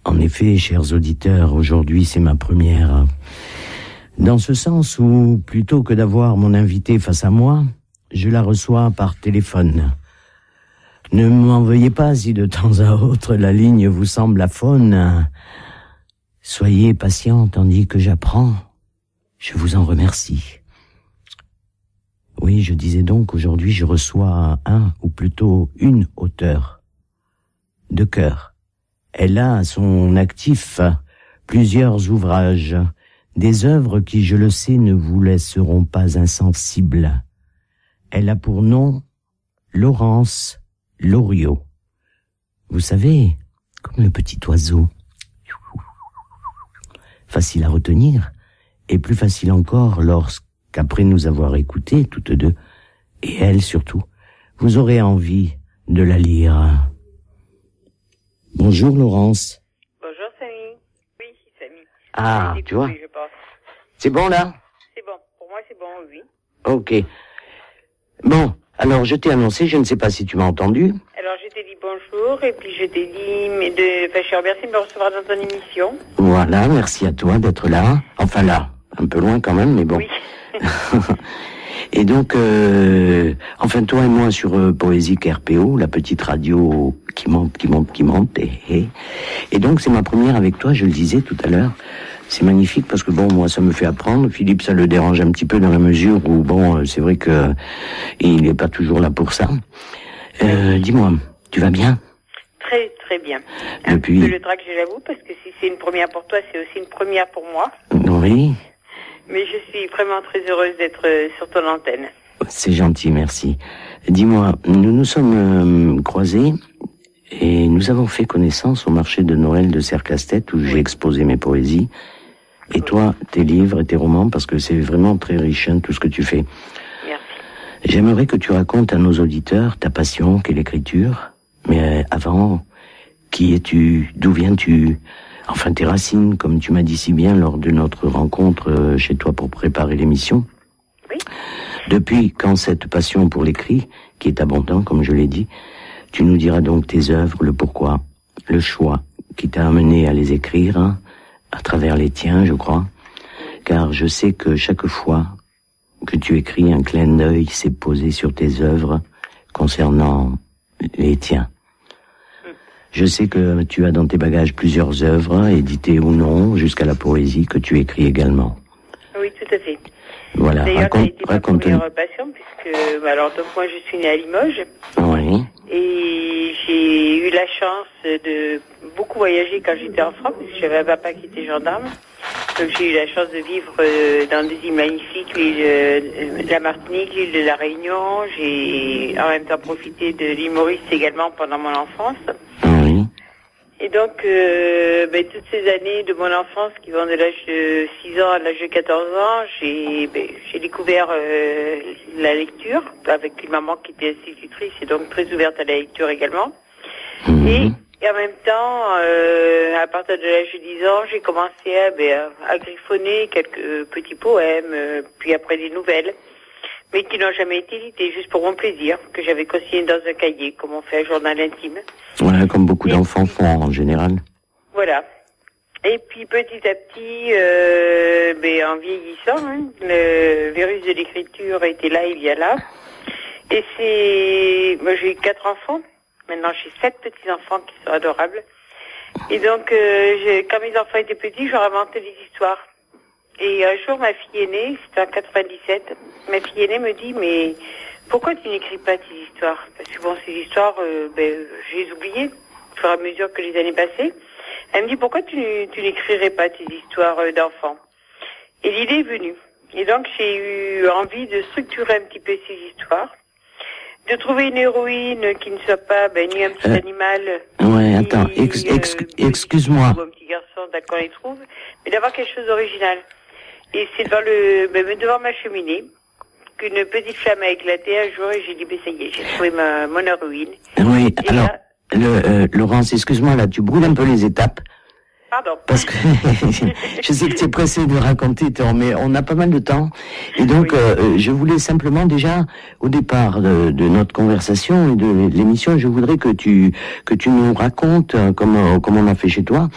En effet, chers auditeurs, aujourd'hui c'est ma première. Dans ce sens où, plutôt que d'avoir mon invité face à moi, je la reçois par téléphone. Ne m'en veuillez pas si de temps à autre la ligne vous semble aphone. Soyez patient tandis que j'apprends. Je vous en remercie. Oui, je disais donc, aujourd'hui je reçois un, ou plutôt une auteure de cœur. Elle a à son actif plusieurs ouvrages, des œuvres qui, je le sais, ne vous laisseront pas insensibles. Elle a pour nom Laurence Loriot. Vous savez, comme le petit oiseau. Facile à retenir, et plus facile encore lorsqu'après nous avoir écoutés toutes deux, et elle surtout, vous aurez envie de la lire. Bonjour Laurence. Bonjour Samy. Oui, Samy. Ah, tu vois. C'est bon là? C'est bon. Pour moi, c'est bon, oui. Ok. Bon, alors je t'ai annoncé, je ne sais pas si tu m'as entendu. Alors, je t'ai dit bonjour, et puis je t'ai dit, je te remercie de me recevoir dans ton émission. Voilà, merci à toi d'être là. Enfin là, un peu loin quand même, mais bon. Oui. Et donc, enfin toi et moi sur Poésie RPO, la petite radio qui monte. Et donc c'est ma première avec toi, je le disais tout à l'heure. C'est magnifique parce que bon, moi ça me fait apprendre. Philippe, ça le dérange un petit peu dans la mesure où bon, c'est vrai que il n'est pas toujours là pour ça. Dis-moi, tu vas bien? Très très bien. Depuis... Un peu le trac, j'avoue, parce que si c'est une première pour toi, c'est aussi une première pour moi. Oui. Mais je suis vraiment très heureuse d'être sur ton antenne. C'est gentil, merci. Dis-moi, nous nous sommes croisés et nous avons fait connaissance au marché de Noël de Serre-Castet où j'ai exposé mes poésies. Et toi, tes livres et tes romans, parce que c'est vraiment très riche, hein, tout ce que tu fais. Merci. J'aimerais que tu racontes à nos auditeurs ta passion, qu'est l'écriture. Mais avant, qui es-tu? D'où viens-tu? Enfin, tes racines, comme tu m'as dit si bien lors de notre rencontre chez toi pour préparer l'émission. Oui. Depuis quand cette passion pour l'écrit, qui est abondant, comme je l'ai dit, tu nous diras donc tes œuvres, le pourquoi, le choix qui t'a amené à les écrire, hein, à travers les tiens, je crois. Car je sais que chaque fois que tu écris, un clin d'œil s'est posé sur tes œuvres concernant les tiens. Je sais que tu as dans tes bagages plusieurs œuvres, éditées ou non, jusqu'à la poésie que tu écris également. Oui, tout à fait. Voilà, d'ailleurs, ça a été ma première passion, puisque, alors, donc moi, je suis née à Limoges. Oui. Et j'ai eu la chance de beaucoup voyager quand j'étais enfant, parce que j'avais un papa qui était gendarme. Donc j'ai eu la chance de vivre dans des îles magnifiques, l'île de la Martinique, l'île de la Réunion. J'ai en même temps profité de l'île Maurice également pendant mon enfance. Oui. Et donc, toutes ces années de mon enfance qui vont de l'âge de 6 ans à l'âge de 14 ans, j'ai découvert la lecture avec une maman qui était institutrice et donc très ouverte à la lecture également. Et en même temps, à partir de l'âge de 10 ans, j'ai commencé à griffonner quelques petits poèmes, puis après des nouvelles, mais qui n'ont jamais été édités, juste pour mon plaisir, que j'avais consigné dans un cahier, comme on fait un journal intime. Voilà, comme beaucoup d'enfants font en général. Voilà. Et puis petit à petit, en vieillissant, hein, le virus de l'écriture était là, il y a là. Et moi j'ai 4 enfants. Maintenant j'ai 7 petits-enfants qui sont adorables. Et donc, quand mes enfants étaient petits, je leur inventais des histoires. Et un jour, ma fille aînée, c'était en 97, ma fille aînée me dit, mais pourquoi tu n'écris pas tes histoires? Parce que bon, ces histoires, je les oubliais au fur et à mesure que les années passaient. Elle me dit, pourquoi tu n'écrirais pas tes histoires d'enfants? Et l'idée est venue. Et donc, j'ai eu envie de structurer un petit peu ces histoires, de trouver une héroïne qui ne soit pas ni un petit animal. Ouais, attends, excuse-moi. Ou un petit garçon, d'accord, on les trouve, mais d'avoir quelque chose d'original. Et c'est devant ma cheminée qu'une petite flamme a éclaté un jour et j'ai dit, ça y est, j'ai trouvé mon héroïne. Oui, et alors, là, Laurence, excuse-moi, là, tu brûles un peu les étapes. Pardon. Parce que je sais que tu es pressé de raconter, mais on a pas mal de temps. Et donc, je voulais simplement déjà, au départ de notre conversation et de l'émission, je voudrais que tu nous racontes, comme on a fait chez toi,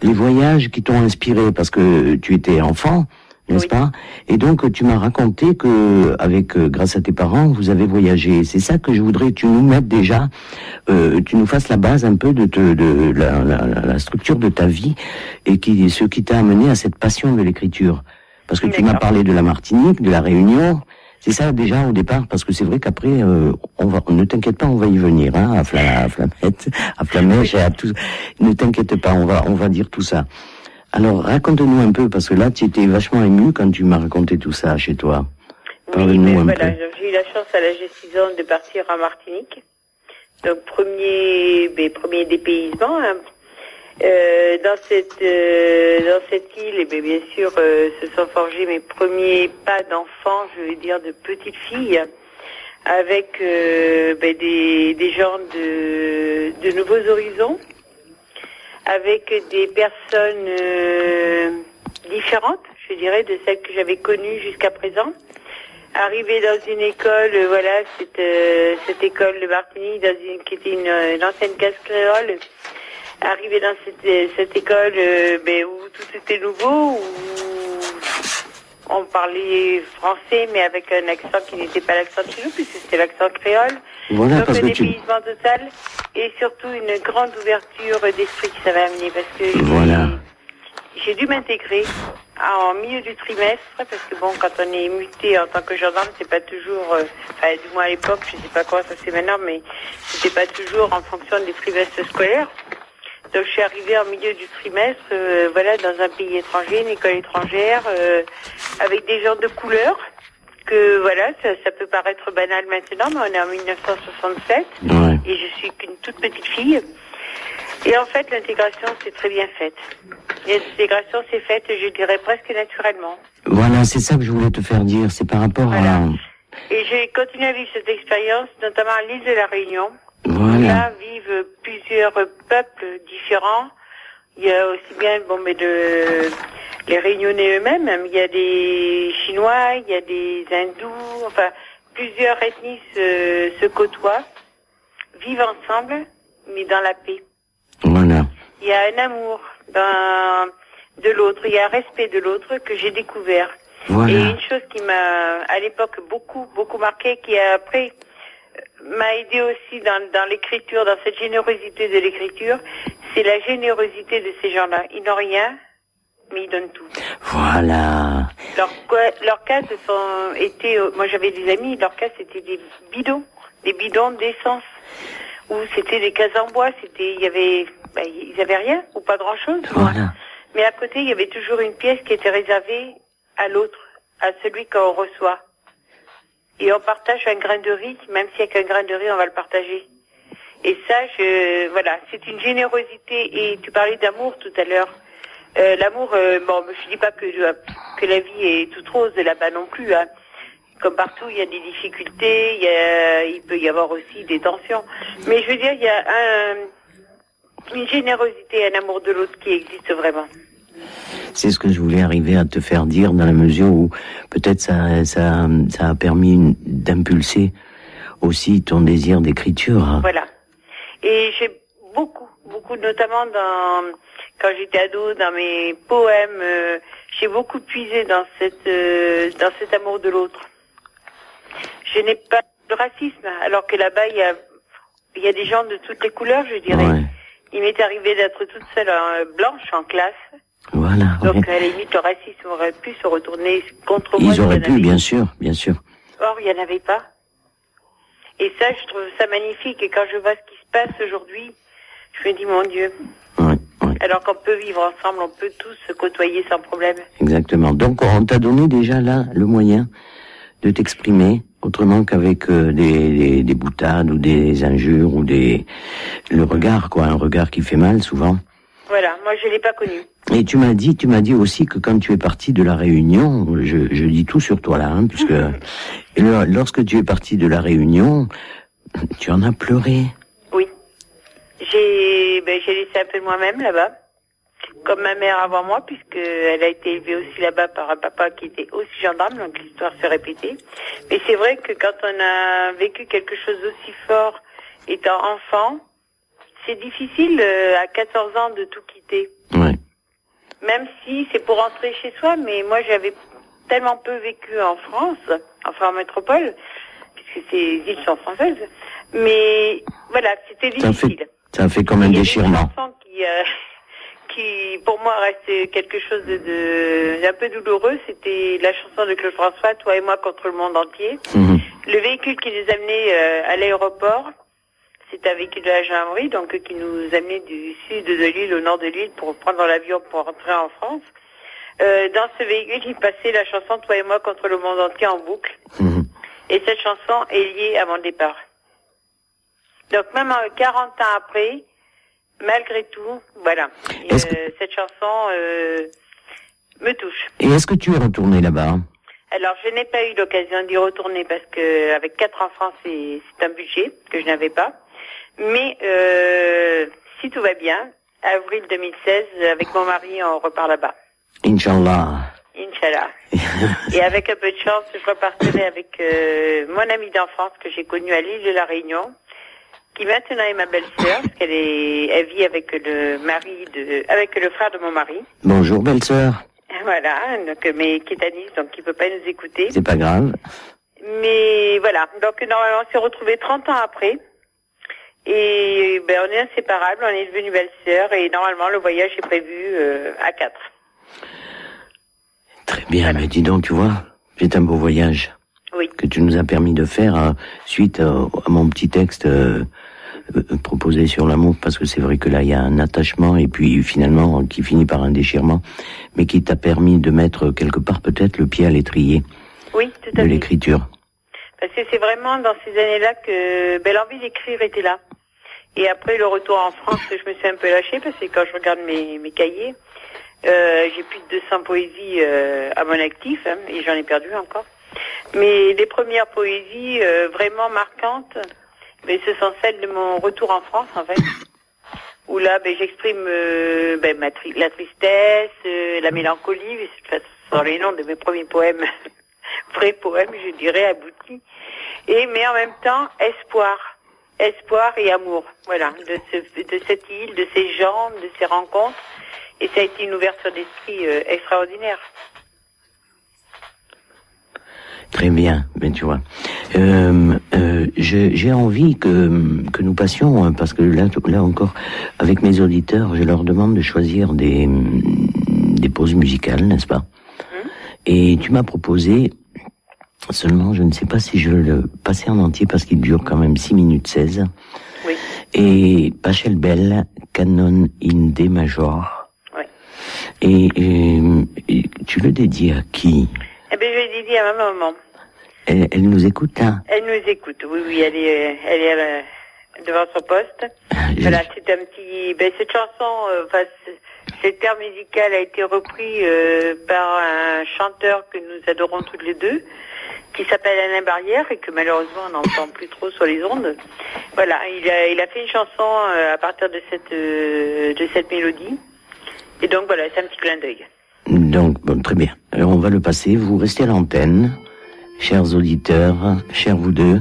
les voyages qui t'ont inspiré, parce que tu étais enfant, n'est-ce pas? Et donc, tu m'as raconté que, grâce à tes parents, vous avez voyagé. C'est ça que je voudrais que tu nous mettes déjà, tu nous fasses la base un peu de la structure de ta vie et ce qui t'a amené à cette passion de l'écriture. Parce que tu m'as parlé de la Martinique, de la Réunion. C'est ça déjà au départ, parce que c'est vrai qu'après, ne t'inquiète pas, on va y venir, hein, à Flamette, à Flamèche et à tout. Ne t'inquiète pas, on va dire tout ça. Alors, raconte-nous un peu, parce que là, tu étais vachement ému quand tu m'as raconté tout ça chez toi. Parle-nous un peu. J'ai eu la chance à l'âge de 6 ans de partir en Martinique. Donc, premier dépaysement. Hein. Dans cette île, bien sûr, se sont forgés mes premiers pas d'enfant, je veux dire, de petite fille, avec des gens de nouveaux horizons, avec des personnes différentes, je dirais, de celles que j'avais connues jusqu'à présent. Arrivé dans une école, cette école de Martinique, qui était une ancienne classe créole. Arrivé dans cette école, où tout était nouveau, où on parlait français, mais avec un accent qui n'était pas l'accent de chez nous, puisque c'était l'accent créole. Voilà, donc un dépaysement total, et surtout une grande ouverture d'esprit qui ça m'a amené, parce que j'ai dû m'intégrer en milieu du trimestre, parce que bon, quand on est muté en tant que gendarme, c'est pas toujours, du moins à l'époque, je sais pas comment ça c'est maintenant, mais c'était pas toujours en fonction des trimestres scolaires. Donc je suis arrivée en milieu du trimestre, dans un pays étranger, une école étrangère, avec des gens de couleur, que ça peut paraître banal maintenant, mais on est en 1967, et je suis qu'une toute petite fille. Et en fait, l'intégration s'est très bien faite. L'intégration s'est faite, je dirais, presque naturellement. Voilà, c'est ça que je voulais te faire dire, c'est par rapport à... Et j'ai continué à vivre cette expérience, notamment à l'île de la Réunion. Là vivent plusieurs peuples différents. Il y a aussi bien les Réunionnais eux-mêmes. Il y a des Chinois, il y a des Hindous. Enfin, plusieurs ethnies se côtoient, vivent ensemble, mais dans la paix. Voilà. Il y a un amour de l'autre. Il y a un respect de l'autre que j'ai découvert. Voilà. Et une chose qui m'a, à l'époque, beaucoup marqué, qui a après m'a aidé aussi dans l'écriture, dans cette générosité de l'écriture, c'est la générosité de ces gens-là. Ils n'ont rien, mais ils donnent tout. Voilà. Leurs cases moi j'avais des amis, leurs cases c'était des bidons d'essence, ou c'était des cases en bois, ils avaient rien, ou pas grand-chose. Voilà. Mais à côté, il y avait toujours une pièce qui était réservée à l'autre, à celui qu'on reçoit. Et on partage un grain de riz, même s'il n'y a qu'un grain de riz, on va le partager. Et ça, c'est une générosité. Et tu parlais d'amour tout à l'heure. L'amour, je dis pas que la vie est toute rose là-bas non plus. Hein. Comme partout, il y a des difficultés, il peut y avoir aussi des tensions. Mais je veux dire, il y a une générosité, un amour de l'autre qui existe vraiment. C'est ce que je voulais arriver à te faire dire, dans la mesure où peut-être ça a permis d'impulser aussi ton désir d'écriture. Voilà. Et j'ai beaucoup, notamment quand j'étais ado, dans mes poèmes, j'ai beaucoup puisé dans cet amour de l'autre. Je n'ai pas de racisme, alors que là-bas il y a des gens de toutes les couleurs, je dirais. Ouais. Il m'est arrivé d'être toute seule blanche en classe. Voilà. Donc à la limite, le racisme aurait pu se retourner contre moi. Ils auraient pu, bien sûr. Or, il n'y en avait pas. Et ça, je trouve ça magnifique. Et quand je vois ce qui se passe aujourd'hui, je me dis, mon Dieu. Ouais. Alors qu'on peut vivre ensemble, on peut tous se côtoyer sans problème. Exactement. Donc, on t'a donné déjà là le moyen de t'exprimer autrement qu'avec des boutades ou des injures ou le regard, un regard qui fait mal souvent. Voilà, moi je l'ai pas connu. Et tu m'as dit aussi que quand tu es parti de la Réunion, je dis tout sur toi là, puisque lorsque tu es parti de la Réunion, tu en as pleuré. Oui, j'ai laissé un peu moi-même là-bas. comme ma mère avant moi, puisqu'elle a été élevée aussi là-bas par un papa qui était aussi gendarme, donc l'histoire se répétait. Mais c'est vrai que quand on a vécu quelque chose d'aussi fort étant enfant, c'est difficile à 14 ans de tout quitter. Ouais. Même si c'est pour rentrer chez soi, mais moi j'avais tellement peu vécu en France, enfin en métropole, puisque ces îles sont françaises, mais voilà, c'était difficile. Ça fait comme un déchirement. Il y a une chanson qui pour moi reste quelque chose d'un peu douloureux, c'était la chanson de Claude François, Toi et moi contre le monde entier. Mmh. Le véhicule qui nous amenait à l'aéroport, c'est un véhicule de la gendarmerie, donc qui nous amenait du sud de l'île au nord de l'île pour prendre l'avion pour rentrer en France. Dans ce véhicule, il passait la chanson Toi et moi contre le monde entier en boucle. Mmh. Et cette chanson est liée à mon départ. Donc même 40 ans après, malgré tout, voilà, cette chanson me touche. Et est-ce que tu es retourné là-bas? Alors, je n'ai pas eu l'occasion d'y retourner parce que avec 4 enfants, c'est un budget que je n'avais pas. Mais si tout va bien, avril 2016, avec mon mari, on repart là-bas. Inch'Allah. Inch'Allah. Et avec un peu de chance, je repartirai avec mon amie d'enfance que j'ai connue à l'île de la Réunion, qui maintenant est ma belle-sœur, parce elle vit avec avec le frère de mon mari. Bonjour, belle-sœur. Voilà, donc, mais qui est à Nice, donc qui peut pas nous écouter. C'est pas grave. Mais voilà, donc normalement on s'est retrouvés 30 ans après. Et ben on est inséparables, on est devenus belles-sœurs et normalement le voyage est prévu à 4. Très bien, voilà. Mais dis donc, tu vois, c'est un beau voyage. Oui. Que tu nous as permis de faire suite à mon petit texte proposé sur l'amour, parce que c'est vrai que là il y a un attachement et puis finalement qui finit par un déchirement, mais qui t'a permis de mettre quelque part peut-être le pied à l'étrier. Oui, tout à fait. De l'écriture. Parce que c'est vraiment dans ces années-là que l'envie d'écrire était là. Et après le retour en France, je me suis un peu lâchée parce que quand je regarde mes cahiers, j'ai plus de 200 poésies à mon actif, hein, et j'en ai perdu encore. Mais les premières poésies vraiment marquantes, mais ce sont celles de mon retour en France, en fait, où là, j'exprime la tristesse, la mélancolie, ce sont les noms de mes premiers poèmes, vrais poèmes, je dirais, aboutis, mais en même temps, espoir et amour, voilà, de cette île, de ces gens, de ces rencontres, et ça a été une ouverture d'esprit extraordinaire. Très bien, mais tu vois, j'ai envie que nous passions, parce que là encore, avec mes auditeurs, je leur demande de choisir des pauses musicales, n'est-ce pas? Et tu m'as proposé, seulement je ne sais pas si je veux le passer en entier, parce qu'il dure quand même 6 minutes 16. Oui. Et Pachelbel, Canon in D major. Oui. Et tu le dédies à qui? Eh bien, je l'ai dédié à ma maman. Elle nous écoute, hein? Elle nous écoute, oui, elle est devant son poste. Voilà, c'est un petit... cette chanson, cet air musical a été repris par un chanteur que nous adorons toutes les deux, qui s'appelle Alain Barrière et que malheureusement on n'entend plus trop sur les ondes. Voilà, il a fait une chanson à partir de cette mélodie. Et donc voilà, c'est un petit clin d'œil. Donc, bon, très bien. Alors, on va le passer. Vous restez à l'antenne, chers auditeurs, chers vous deux,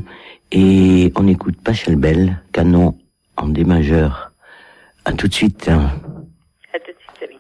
et on écoute Pachelbel, Canon en D majeur. À tout de suite. À tout de suite, Samy.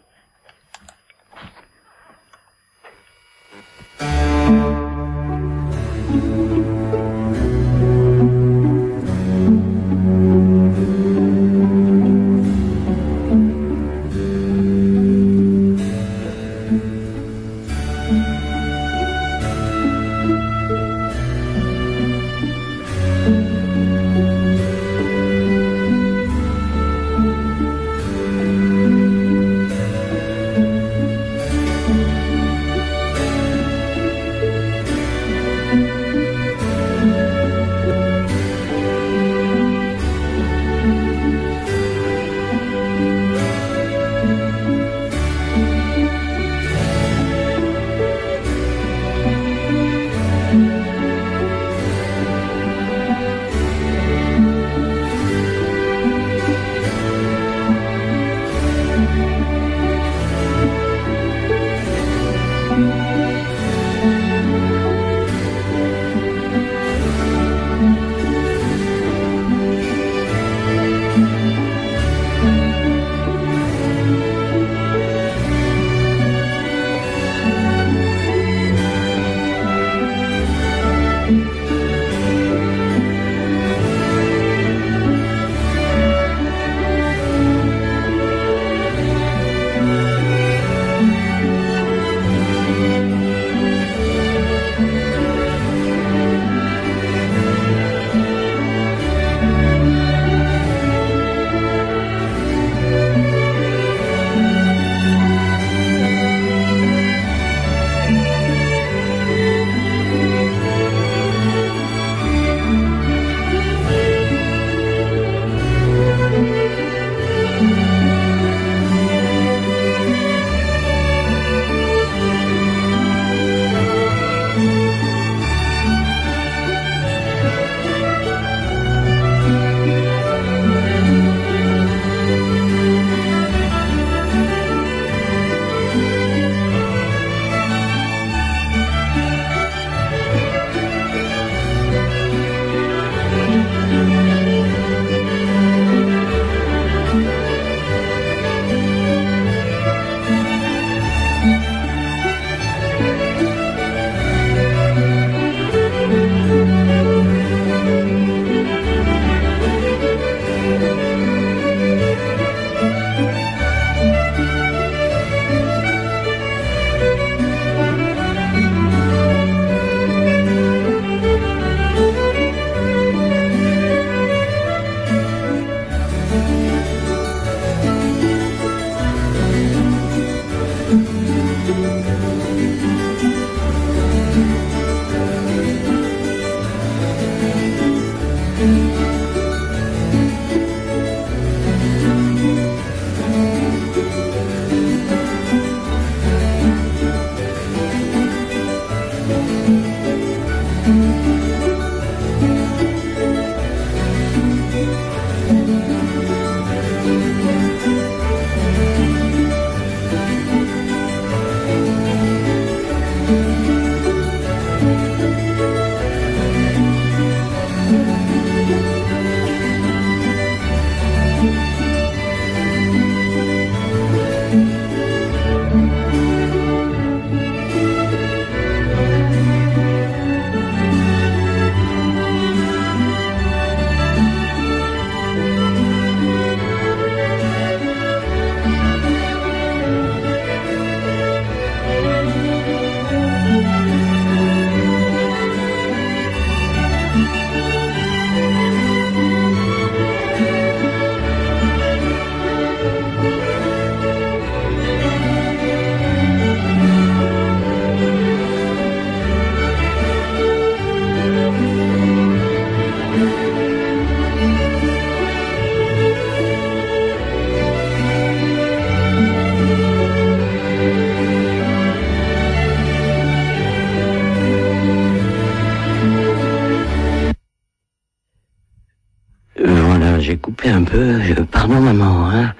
pardon maman, hein.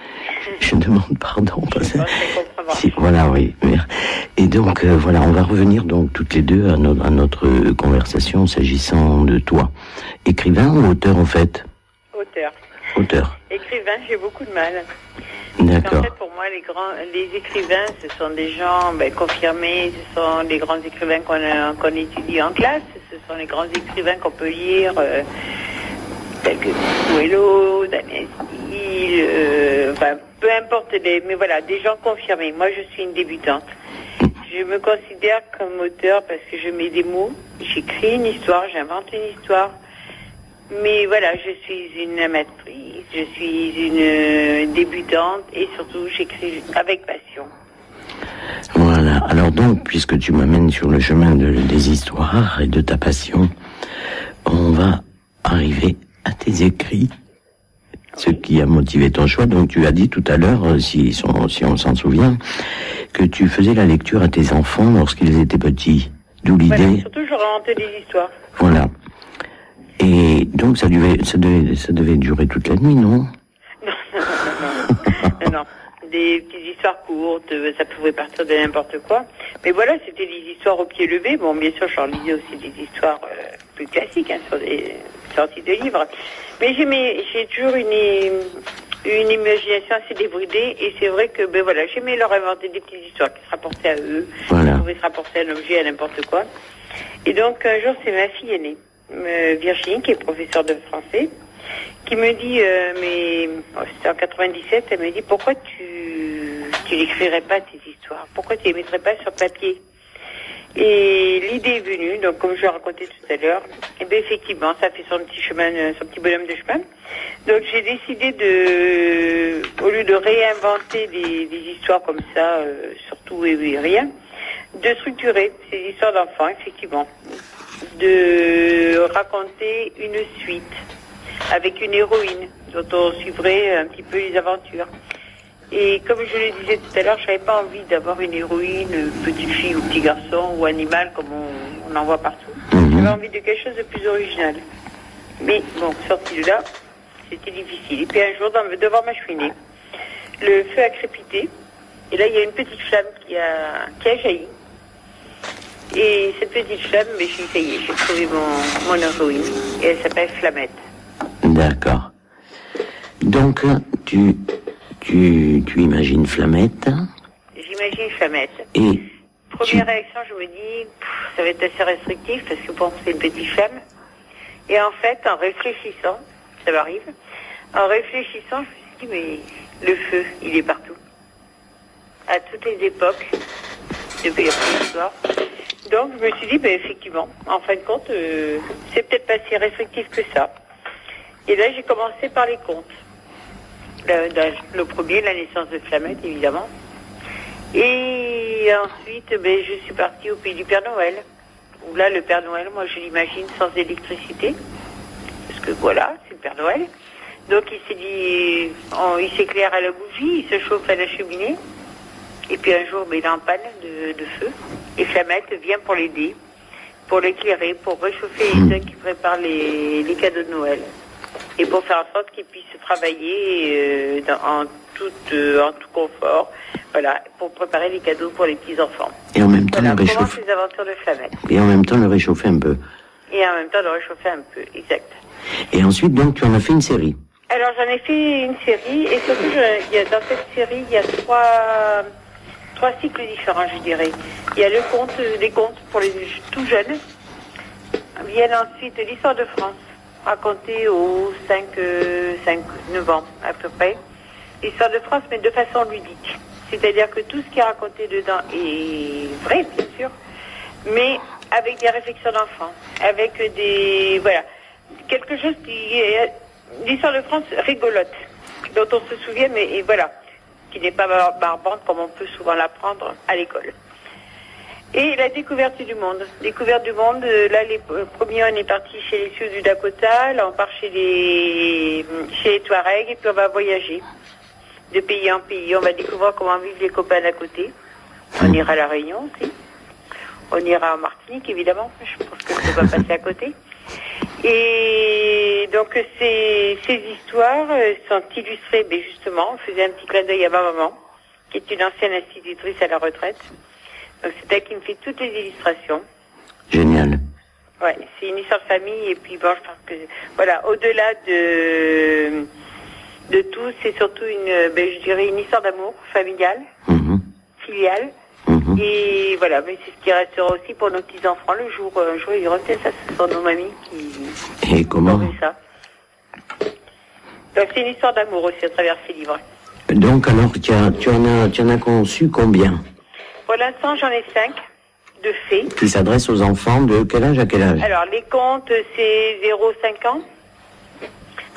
Je demande pardon. Voilà, oui. Et donc, voilà, on va revenir donc toutes les deux à notre conversation s'agissant de toi. Écrivain ou auteur, en fait? Auteur. Écrivain, j'ai beaucoup de mal. D'accord. En fait, pour moi, les écrivains, ce sont des gens confirmés, ce sont les grands écrivains qu'on étudie en classe, ce sont les grands écrivains qu'on peut lire, tels que Coelho, Daniel Steele, peu importe, mais voilà, des gens confirmés. Moi, je suis une débutante. Je me considère comme auteur parce que je mets des mots, j'écris une histoire, j'invente une histoire. Mais voilà, je suis une amatrice, je suis une débutante et surtout j'écris avec passion. Voilà, alors donc, puisque tu m'amènes sur le chemin des histoires et de ta passion, on va arriver à tes écrits, ce qui a motivé ton choix. Donc tu as dit tout à l'heure, si on s'en souvient, que tu faisais la lecture à tes enfants lorsqu'ils étaient petits. D'où l'idée... Voilà, surtout je racontais des histoires. Voilà. Et donc ça devait durer toute la nuit, non? Non. Des petites histoires courtes, ça pouvait partir de n'importe quoi. Mais voilà, c'était des histoires au pied levé. Bon, bien sûr, j'en lisais aussi des histoires plus classiques, sur des sorties de livres. Mais j'ai toujours une imagination assez débridée. Et c'est vrai que, j'aimais leur inventer des petites histoires qui se rapportaient à eux. Voilà. Qui pouvaient se rapporter à un objet, à n'importe quoi. Et donc, un jour, c'est ma fille aînée, Virginie, qui est professeure de français, qui me dit, c'était en 97, elle me dit, pourquoi tu n'écrirais pas tes histoires? Pourquoi tu les mettrais pas sur papier? Et l'idée est venue, donc comme je l'ai raconté tout à l'heure, et bien effectivement, ça fait son petit bonhomme de chemin. Donc j'ai décidé au lieu de réinventer des histoires comme ça, surtout et rien, de structurer ces histoires d'enfants, effectivement. De raconter une suite avec une héroïne dont on suivrait un petit peu les aventures. Et comme je le disais tout à l'heure, je n'avais pas envie d'avoir une héroïne, petite fille ou petit garçon ou animal comme on en voit partout. J'avais envie de quelque chose de plus original. Mais bon, sorti de là, c'était difficile. Et puis un jour, devant ma cheminée, le feu a crépité. Et là, il y a une petite flamme qui a jailli. Et cette petite flamme, j'ai dit, ça y est, j'ai trouvé mon héroïne. Et elle s'appelle Flamette. D'accord. Donc, tu imagines Flamette? J'imagine Flamette. Et première réaction, je me dis, ça va être assez restrictif parce que bon, c'est une petite flamme. Et en fait, en réfléchissant, ça m'arrive, en réfléchissant, je me suis dit, mais le feu, il est partout. À toutes les époques, depuis la préhistoire. Donc, je me suis dit, effectivement, en fin de compte, c'est peut-être pas si restrictif que ça. Et là, j'ai commencé par les contes. Le premier, la naissance de Flamette, évidemment. Et ensuite, je suis partie au pays du Père Noël. Où là, le Père Noël, moi, je l'imagine sans électricité. Parce que voilà, c'est le Père Noël. Donc, il s'est dit, il s'éclaire à la bougie, il se chauffe à la cheminée. Et puis un jour, il est en panne de feu. Et Flamette vient pour l'aider, pour l'éclairer, pour réchauffer les gens qui préparent les cadeaux de Noël. Et pour faire en sorte qu'ils puissent travailler en tout confort, voilà, pour préparer les cadeaux pour les petits-enfants. Et en même temps, le réchauffer. Les aventures de Flamette. Et en même temps, le réchauffer un peu. Et en même temps, le réchauffer un peu, exact. Et ensuite, donc, tu en as fait une série. Alors, j'en ai fait une série, et surtout, dans cette série, il y a trois cycles différents, je dirais. Il y a des contes pour les tout jeunes. Viennent ensuite l'histoire de France, racontée aux 9 ans à peu près. L'histoire de France, mais de façon ludique. C'est-à-dire que tout ce qui est raconté dedans est vrai, bien sûr, mais avec des réflexions d'enfants, avec quelque chose qui est l'histoire de France rigolote, dont on se souvient, mais voilà, qui n'est pas barbante comme on peut souvent l'apprendre à l'école. Et la découverte du monde. Découverte du monde, là, les premiers, on est parti chez les Sioux du Dakota, là, on part chez les Touaregs, et puis on va voyager de pays en pays. On va découvrir comment vivent les copains d'à côté. On ira à La Réunion aussi. On ira en Martinique, évidemment. Je pense que ça va passer à côté. Et donc ces histoires sont illustrées, mais justement, on faisait un petit clin d'œil à ma maman, qui est une ancienne institutrice à la retraite. Donc c'est elle qui me fait toutes les illustrations. Génial. Ouais, c'est une histoire de famille, et puis bon, je pense que, voilà, au-delà de tout, c'est surtout je dirais une histoire d'amour familiale, filiale. Et voilà, mais c'est ce qui restera aussi pour nos petits-enfants un jour ils iront ça, ce sont nos mamies qui Et comment ont vu ça. Donc c'est une histoire d'amour aussi à travers ces livres. Donc alors, tu en as conçu combien? Pour l'instant, j'en ai 5 de fées. Qui s'adressent aux enfants de quel âge à quel âge? Alors, les contes, c'est 0-5 ans.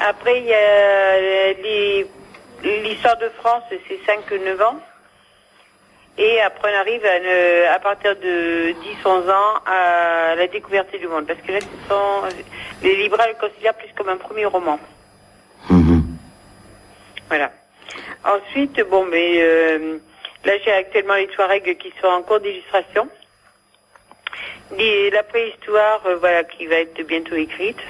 Après, il y a l'histoire de France, c'est 5-9 ans. Et après, on arrive à partir de 10-11 ans à la découverte du monde. Parce que là, les libraires le considèrent plus comme un premier roman. Voilà. Ensuite, là, j'ai actuellement les Touaregs qui sont en cours d'illustration. La préhistoire, qui va être bientôt écrite.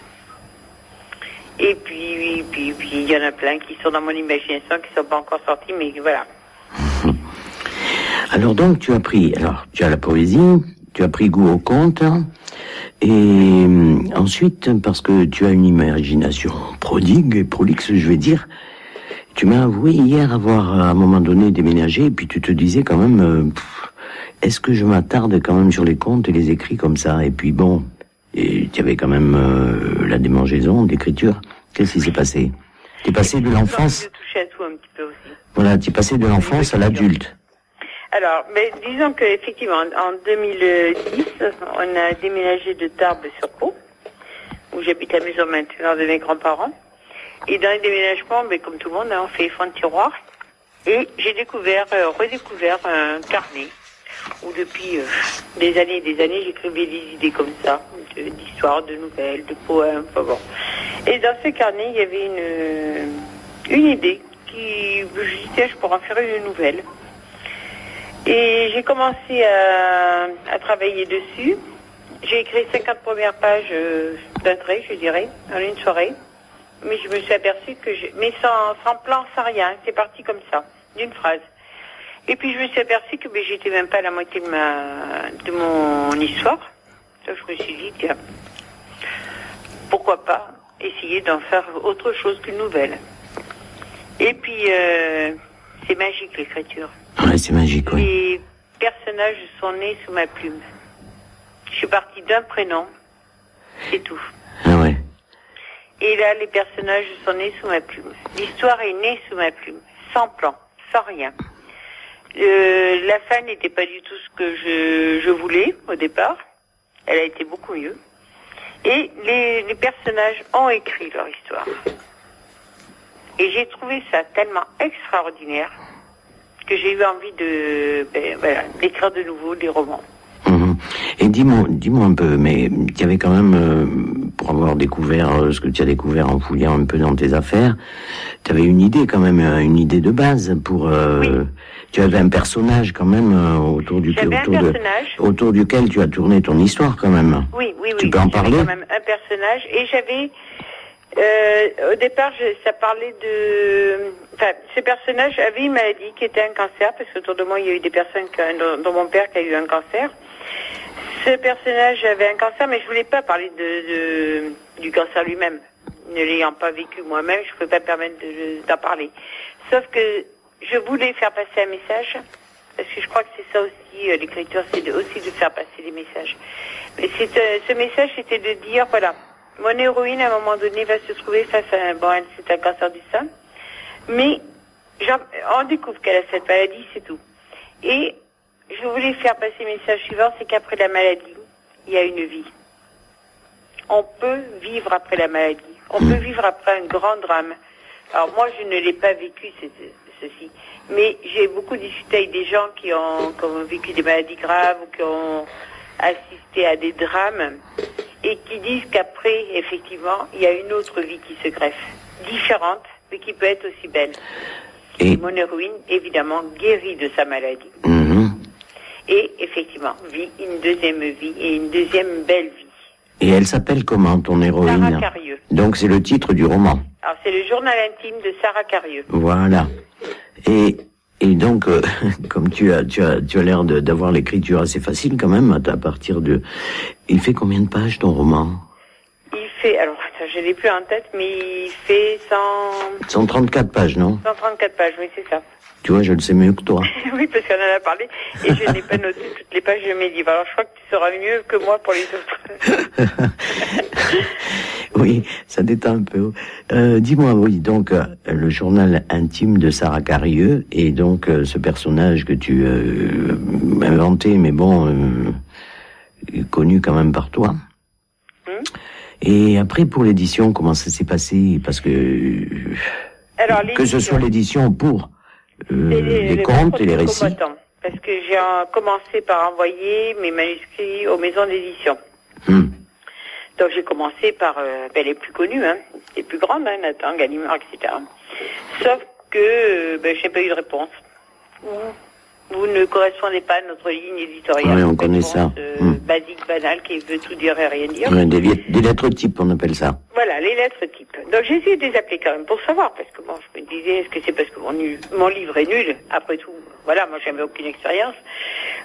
Et puis, il y en a plein qui sont dans mon imagination, qui ne sont pas encore sortis, mais voilà. Alors donc, tu as la poésie, tu as pris goût au conte, et ensuite, parce que tu as une imagination prodigue et prolixe, je vais dire, tu m'as avoué hier avoir à un moment donné déménagé, et puis tu te disais quand même, est-ce que je m'attarde quand même sur les contes et les écrits comme ça? Et puis bon, tu avais quand même la démangeaison d'écriture. Qu'est-ce qui s'est passé? T'es passé de l'enfance... touché à tout un petit peu aussi. Voilà, t'es passé de l'enfance à l'adulte. Alors, disons qu'effectivement, en 2010, on a déménagé de Tarbes sur Pau, où j'habite à la maison maintenant de mes grands-parents. Et dans les déménagements, comme tout le monde, on fait fond de tiroir. Et j'ai redécouvert un carnet où depuis des années et des années, j'écrivais des idées comme ça, d'histoires, de nouvelles, de poèmes, enfin bon. Et dans ce carnet, il y avait une idée qui, je disais, je pourrais en faire une nouvelle. Et j'ai commencé à travailler dessus. J'ai écrit 50 premières pages d'un trait, je dirais, en une soirée. Mais je me suis aperçue mais sans plan, sans rien, c'est parti comme ça, d'une phrase. Et puis je me suis aperçue que j'étais même pas à la moitié de mon histoire. Donc je me suis dit, tiens, pourquoi pas essayer d'en faire autre chose qu'une nouvelle. Et puis c'est magique l'écriture. Ouais, c'est magique, oui. Les personnages sont nés sous ma plume. Je suis partie d'un prénom, c'est tout. Ah ouais. Et là, les personnages sont nés sous ma plume. L'histoire est née sous ma plume, sans plan, sans rien. La fin n'était pas du tout ce que je voulais au départ. Elle a été beaucoup mieux. Et les personnages ont écrit leur histoire. Et j'ai trouvé ça tellement extraordinaire que j'ai eu envie d'écrire de nouveau des romans. Et dis-moi un peu, mais tu avais quand même, pour avoir découvert ce que tu as découvert en fouillant un peu dans tes affaires, tu avais une idée quand même, une idée de base pour... Oui. Tu avais un personnage quand même autour duquel tu as tourné ton histoire quand même. Oui. Tu peux en parler? Quand même un personnage, et j'avais... au départ, ça parlait ce personnage avait une maladie qui était un cancer, parce qu'autour de moi, il y a eu des personnes, dont mon père qui a eu un cancer. Ce personnage avait un cancer, mais je voulais pas parler du cancer lui-même. Ne l'ayant pas vécu moi-même, je ne pouvais pas me permettre d'en parler. Sauf que je voulais faire passer un message, parce que je crois que c'est ça aussi, l'écriture, c'est aussi de faire passer des messages. Mais ce message, c'était de dire, voilà, mon héroïne, à un moment donné, va se trouver face à c'est un cancer du sein. Mais on découvre qu'elle a cette maladie, c'est tout. Et je voulais faire passer le message suivant, c'est qu'après la maladie, il y a une vie. On peut vivre après la maladie. On peut vivre après un grand drame. Alors moi, je ne l'ai pas vécu, ceci. Mais j'ai beaucoup discuté avec des gens qui ont vécu des maladies graves ou qui ont assisté à des drames et qui disent qu'après, effectivement, il y a une autre vie qui se greffe. Différente, mais qui peut être aussi belle. Et mon héroïne, évidemment, guérit de sa maladie. Et effectivement, vit une deuxième vie et une deuxième belle vie. Et elle s'appelle comment, ton héroïne? Sarah Carieux. Donc c'est le titre du roman. Alors c'est le journal intime de Sarah Carieux. Voilà. Et donc, comme tu as l'air d'avoir l'écriture assez facile quand même, à partir de... Il fait combien de pages ton roman? Il fait, alors je l'ai plus en tête, mais il fait 134 pages, non? 134 pages, oui, c'est ça. Tu vois, je le sais mieux que toi. Oui, parce qu'on en a parlé, et je n'ai pas noté toutes les pages de mes livres. Alors je crois que tu sauras mieux que moi pour les autres. Oui, ça détend un peu. Dis-moi, oui, donc, le journal intime de Sarah Carieux, et donc, ce personnage que tu as inventé, mais bon, connu quand même par toi. Et après, pour l'édition, comment ça s'est passé? Parce que... Alors, que ce soit l'édition pour les contes et les récits. Parce que j'ai commencé par envoyer mes manuscrits aux maisons d'édition. Donc j'ai commencé par les plus connues, les plus grandes, Nathan, Gallimard, etc. Sauf que je n'ai pas eu de réponse. Vous ne correspondez pas à notre ligne éditoriale. Oui, on connaît ça. Basique, banale, qui veut tout dire et rien dire. Ouais, des lettres types, on appelle ça. Voilà, les lettres types. Donc j'ai essayé de les appeler quand même pour savoir, parce que bon, je me disais, est-ce que c'est parce que mon livre est nul? Après tout, voilà, moi j'avais aucune expérience.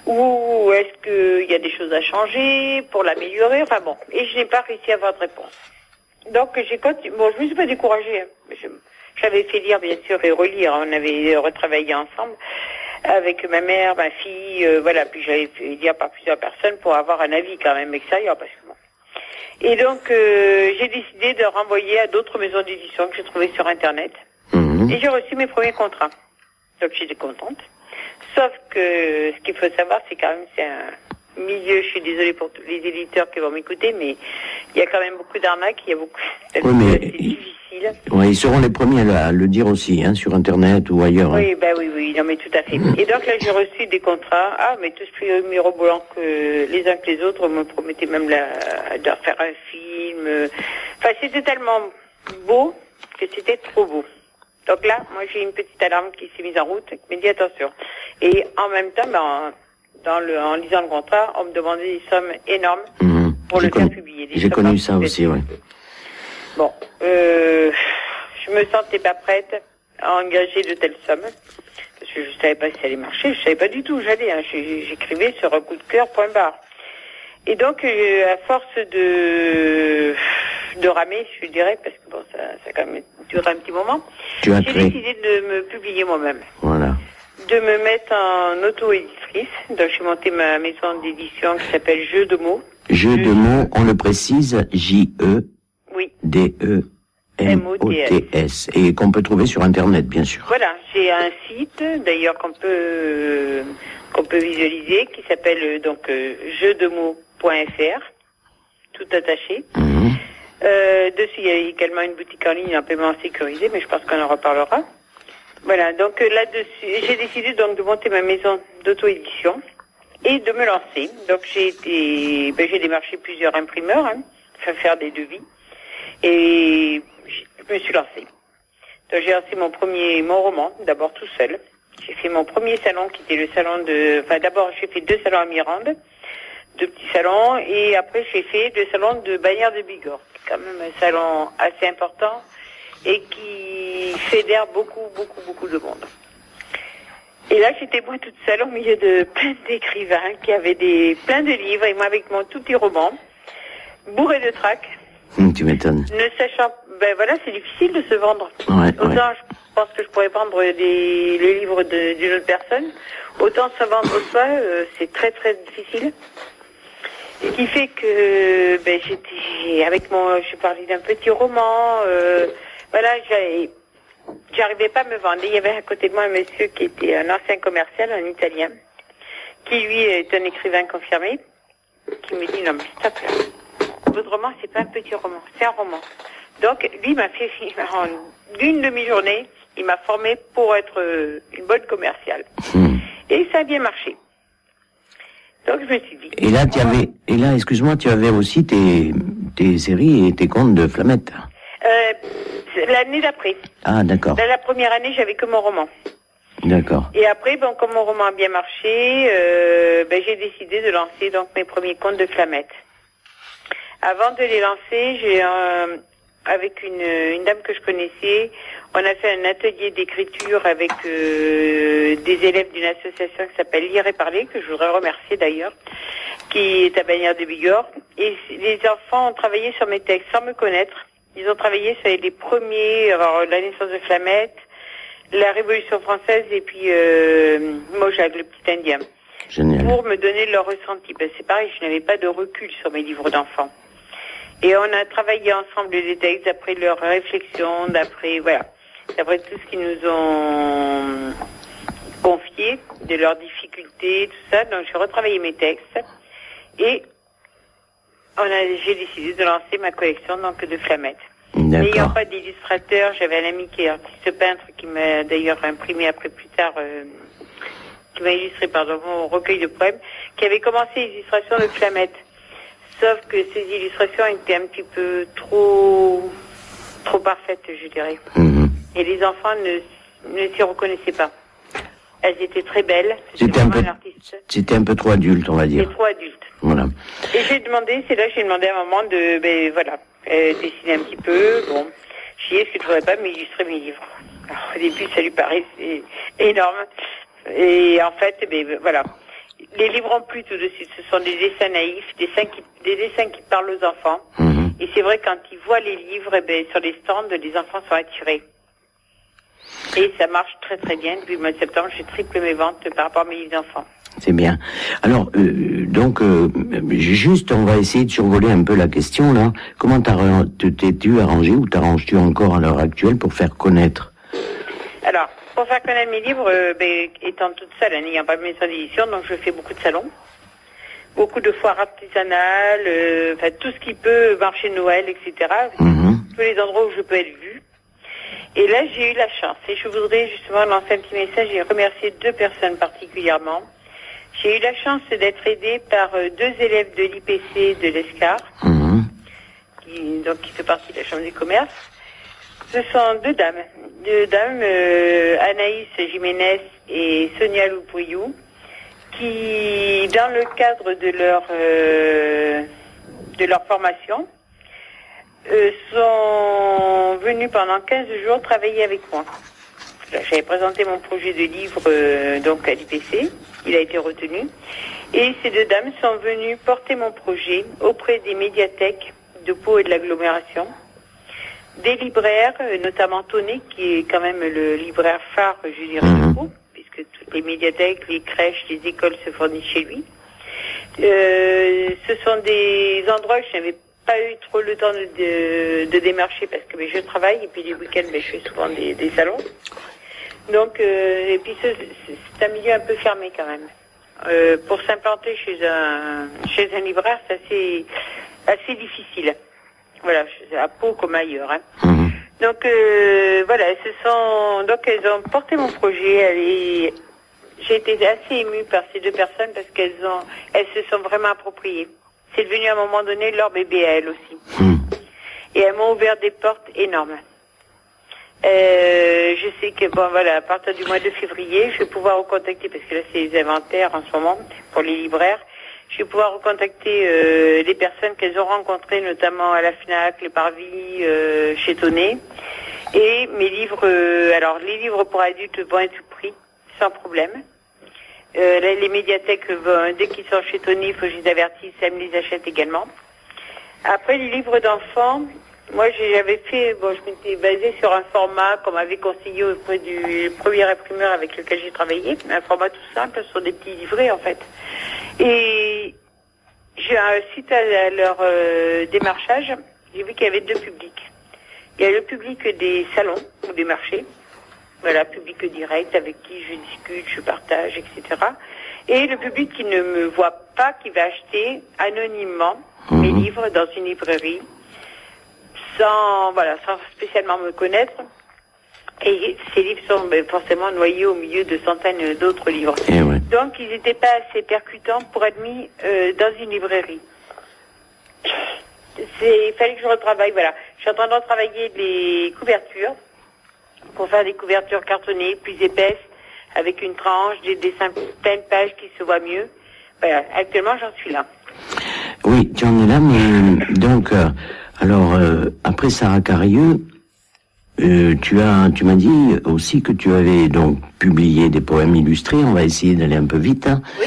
Ou est-ce qu'il y a des choses à changer pour l'améliorer? Enfin bon, et je n'ai pas réussi à avoir de réponse. Donc j'ai continué. Bon, je me suis pas découragée. J'avais fait lire, bien sûr, et relire. On avait retravaillé ensemble avec ma mère, ma fille, voilà. Puis j'avais fait lire par plusieurs personnes pour avoir un avis quand même extérieur, parce que bon. Et donc j'ai décidé de renvoyer à d'autres maisons d'édition que j'ai trouvées sur Internet. Et j'ai reçu mes premiers contrats. Donc j'étais contente. Sauf que ce qu'il faut savoir, c'est quand même, c'est un milieu, je suis désolée pour tous les éditeurs qui vont m'écouter, mais il y a quand même beaucoup d'arnaques, il y a beaucoup, c'est difficile. Ouais, ils seront les premiers à le dire aussi, sur Internet ou ailleurs. Oui, oui, non mais tout à fait. Et donc là, j'ai reçu des contrats, mais tous plus mirobolants que les uns que les autres. On me promettait même de faire un film. Enfin, c'était tellement beau que c'était trop beau. Donc là, moi, j'ai une petite alarme qui s'est mise en route, qui me dit attention. Et en même temps, en lisant le contrat, on me demandait des sommes énormes pour le faire publier. J'ai connu ça aussi, oui. Bon, je me sentais pas prête à engager de telles sommes, parce que je savais pas si ça allait marcher, je savais pas du tout où j'allais, j'écrivais sur un coup de cœur, point barre. Et donc, à force de ramer, je dirais, parce que bon, ça a quand même duré un petit moment, j'ai décidé de me publier moi-même. Voilà. De me mettre en auto-éditrice. Donc, j'ai monté ma maison d'édition qui s'appelle Jeux de mots. Jeux de mots, on le précise, J-E. Oui. D-E-M-O-T-S. Et qu'on peut trouver sur Internet, bien sûr. Voilà, j'ai un site, d'ailleurs, qu'on peut visualiser, qui s'appelle donc jeuxdemots.fr, tout attaché. Dessus, il y a également une boutique en ligne en paiement sécurisé, mais je pense qu'on en reparlera. Voilà, donc là-dessus, j'ai décidé donc de monter ma maison d'auto-édition et de me lancer. Donc j'ai démarché plusieurs imprimeurs, faire des devis. Et je me suis lancée. Donc j'ai lancé mon roman, d'abord tout seul. J'ai fait mon premier salon qui était le salon d'abord j'ai fait 2 salons à Mirande, 2 petits salons, et après j'ai fait le salon de Bagnères de Bigorre, qui est quand même un salon assez important et qui fédère beaucoup de monde. Et là j'étais moi toute seule au milieu de plein d'écrivains qui avaient plein de livres, et moi avec mon tout petit roman, bourré de trac. Tu m'étonnes. Ne sachant, c'est difficile de se vendre. Autant je pense que je pourrais prendre les livres d'une autre personne, autant se vendre soi, c'est très très difficile. Ce qui fait que j'étais je parlais d'un petit roman, j'arrivais pas à me vendre. Il y avait à côté de moi un monsieur qui était un ancien commercial, un Italien, qui lui est un écrivain confirmé, qui me dit non mais stop là. Votre roman, c'est pas un petit roman, c'est un roman. Donc, lui m'a fait, en une demi-journée, il m'a formé pour être une bonne commerciale. Et ça a bien marché. Donc, je me suis dit. Et là, excuse-moi, tu avais aussi tes séries et tes contes de Flamette. L'année d'après. Ah, d'accord. Dans la première année, j'avais que mon roman. D'accord. Et après, comme mon roman a bien marché, j'ai décidé de lancer donc mes premiers contes de Flamette. Avant de les lancer, avec une dame que je connaissais, on a fait un atelier d'écriture avec des élèves d'une association qui s'appelle Lire et Parler, que je voudrais remercier d'ailleurs, qui est à Bagnères de Bigorre. Et les enfants ont travaillé sur mes textes sans me connaître. Ils ont travaillé sur les premiers, alors la naissance de Flamette, la Révolution française et puis Mojag, le petit Indien. Génial. Pour me donner leur ressenti. Ben, c'est pareil, je n'avais pas de recul sur mes livres d'enfants. Et on a travaillé ensemble les textes d'après leurs réflexions, d'après tout ce qu'ils nous ont confié, de leurs difficultés, tout ça. Donc j'ai retravaillé mes textes et j'ai décidé de lancer ma collection donc de Flamettes. N'ayant pas d'illustrateur, j'avais un ami qui est artiste peintre qui m'a d'ailleurs imprimé après plus tard, qui m'a illustré mon recueil de poèmes, qui avait commencé l'illustration de Flamettes. Sauf que ces illustrations étaient un petit peu trop parfaites, je dirais. Mm-hmm. Et les enfants ne s'y reconnaissaient pas. Elles étaient très belles. C'était un peu trop adulte, on va dire. C'était trop adulte. Voilà. Et j'ai demandé à maman de, dessiner un petit peu. Bon, j'ai dit, est-ce que tu voudrais pas m'illustrer mes livres? Alors, au début, ça lui paraissait énorme. Et en fait, voilà. Les livres ont plu tout de suite. Ce sont des dessins naïfs, des dessins qui parlent aux enfants. Mmh. Et c'est vrai, quand ils voient les livres, sur les stands, les enfants sont attirés. Et ça marche très très bien. Depuis le mois de septembre, j'ai triplé mes ventes par rapport à mes livres d'enfants. C'est bien. Alors, juste, on va essayer de survoler un peu la question, là. Comment t'es-tu arrangé ou t'arranges-tu encore à l'heure actuelle pour faire connaître? Alors, pour faire connaître mes livres, étant toute seule, n'ayant pas de maison d'édition, donc je fais beaucoup de salons, beaucoup de foires artisanales, tout ce qui peut, marché de Noël, etc. Mm-hmm. Tous les endroits où je peux être vue. Et là, j'ai eu la chance. Et je voudrais justement lancer un petit message et remercier 2 personnes particulièrement. J'ai eu la chance d'être aidée par 2 élèves de l'IPC de l'Escar, qui fait partie de la Chambre du commerce. Ce sont 2 dames, Anaïs Jiménez et Sonia Loupouyou, qui, dans le cadre de leur formation, sont venus pendant 15 jours travailler avec moi. J'avais présenté mon projet de livre donc à l'IPC, il a été retenu, et ces 2 dames sont venues porter mon projet auprès des médiathèques de Pau et de l'agglomération, des libraires, notamment Tonnet, qui est quand même le libraire phare, je dirais, de Pau, puisque toutes les médiathèques, les crèches, les écoles se fournissent chez lui. Ce sont des endroits que je n'avais pas eu trop le temps de démarcher parce que je travaille et puis les week-ends je fais souvent des salons. Donc et puis c'est un milieu un peu fermé quand même. Pour s'implanter chez un libraire, c'est assez difficile. Voilà, à Pau comme ailleurs. Hein. Mmh. Donc donc elles ont porté mon projet. J'ai été assez émue par ces 2 personnes parce qu'elles se sont vraiment appropriées. C'est devenu à un moment donné leur bébé à elles aussi. Mmh. Et elles m'ont ouvert des portes énormes. Je sais que à partir du mois de février, je vais pouvoir recontacter, parce que là c'est les inventaires en ce moment pour les libraires. Je vais pouvoir recontacter les personnes qu'elles ont rencontrées, notamment à la FNAC, les Parvis, chez Tonnet. Et mes livres, les livres pour adultes vont être pris sans problème. Les médiathèques, dès qu'ils sont chez Tonnet, il faut que je les avertisse, elles me les achètent également. Après, les livres d'enfants, moi j'avais fait, je m'étais basée sur un format qu'on m'avait conseillé auprès du premier imprimeur avec lequel j'ai travaillé, un format tout simple, sur des petits livrets en fait. Et suite à leur démarchage, j'ai vu qu'il y avait 2 publics. Il y a le public des salons ou des marchés, public direct avec qui je discute, je partage, etc. Et le public qui ne me voit pas, qui va acheter anonymement mes livres dans une librairie, sans spécialement me connaître. Et ces livres sont forcément noyés au milieu de centaines d'autres livres. Ouais. Donc ils n'étaient pas assez percutants pour être mis dans une librairie. Il fallait que je retravaille, Je suis en train de retravailler les couvertures pour faire des couvertures cartonnées plus épaisses avec une tranche, des dessins pleine page qui se voient mieux. Actuellement j'en suis là. Oui, tu en es là, mais donc donc, après Sarah Carieux, tu m'as dit aussi que tu avais donc publié des poèmes illustrés. On va essayer d'aller un peu vite. Hein. Oui.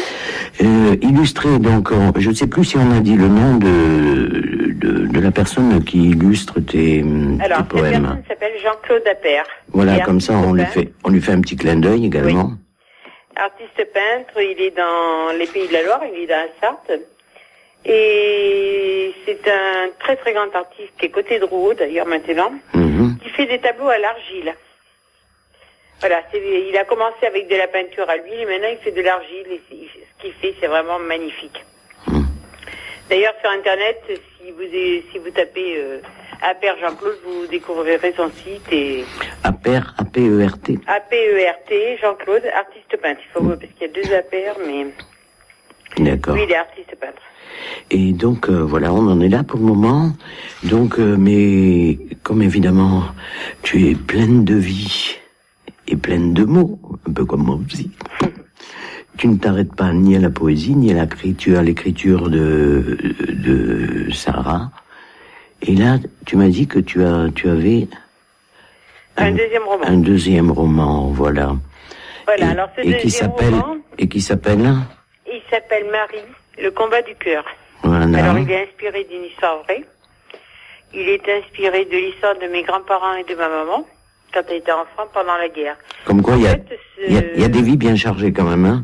Illustrés, donc, je ne sais plus si on a dit le nom de la personne qui illustre tes poèmes. Alors, cette personne s'appelle Jean-Claude Appert. Voilà, comme ça, on lui fait un petit clin d'œil également. Oui. Artiste peintre, il est dans les Pays de la Loire, il est dans la Sarthe. Et c'est un très très grand artiste qui est côté de Rouault d'ailleurs maintenant, qui fait des tableaux à l'argile. Voilà, il a commencé avec de la peinture à l'huile et maintenant il fait de l'argile et ce qu'il fait c'est vraiment magnifique. D'ailleurs sur internet, si vous tapez Appert Jean-Claude, vous découvrirez son site et... Appert, A-P-E-R-T. A-P-E-R-T, Jean-Claude, artiste peintre. Parce qu'il y a deux Appert, mais... D'accord. Lui il est artiste peintre. Et donc, voilà, on en est là pour le moment. Donc, mais comme évidemment, tu es pleine de vie et pleine de mots, un peu comme moi aussi. Tu ne t'arrêtes pas ni à la poésie, ni à l'écriture de Sarah. Et là, tu m'as dit que tu avais... Un deuxième roman. Un deuxième roman, voilà. Voilà, alors ce deuxième roman... Et qui s'appelle... Il s'appelle Marie, le combat du cœur. Voilà. Alors, il est inspiré d'une histoire vraie. Il est inspiré de l'histoire de mes grands-parents et de ma maman, quand elle était enfant, pendant la guerre. Comme quoi, il y a des vies bien chargées quand même, hein,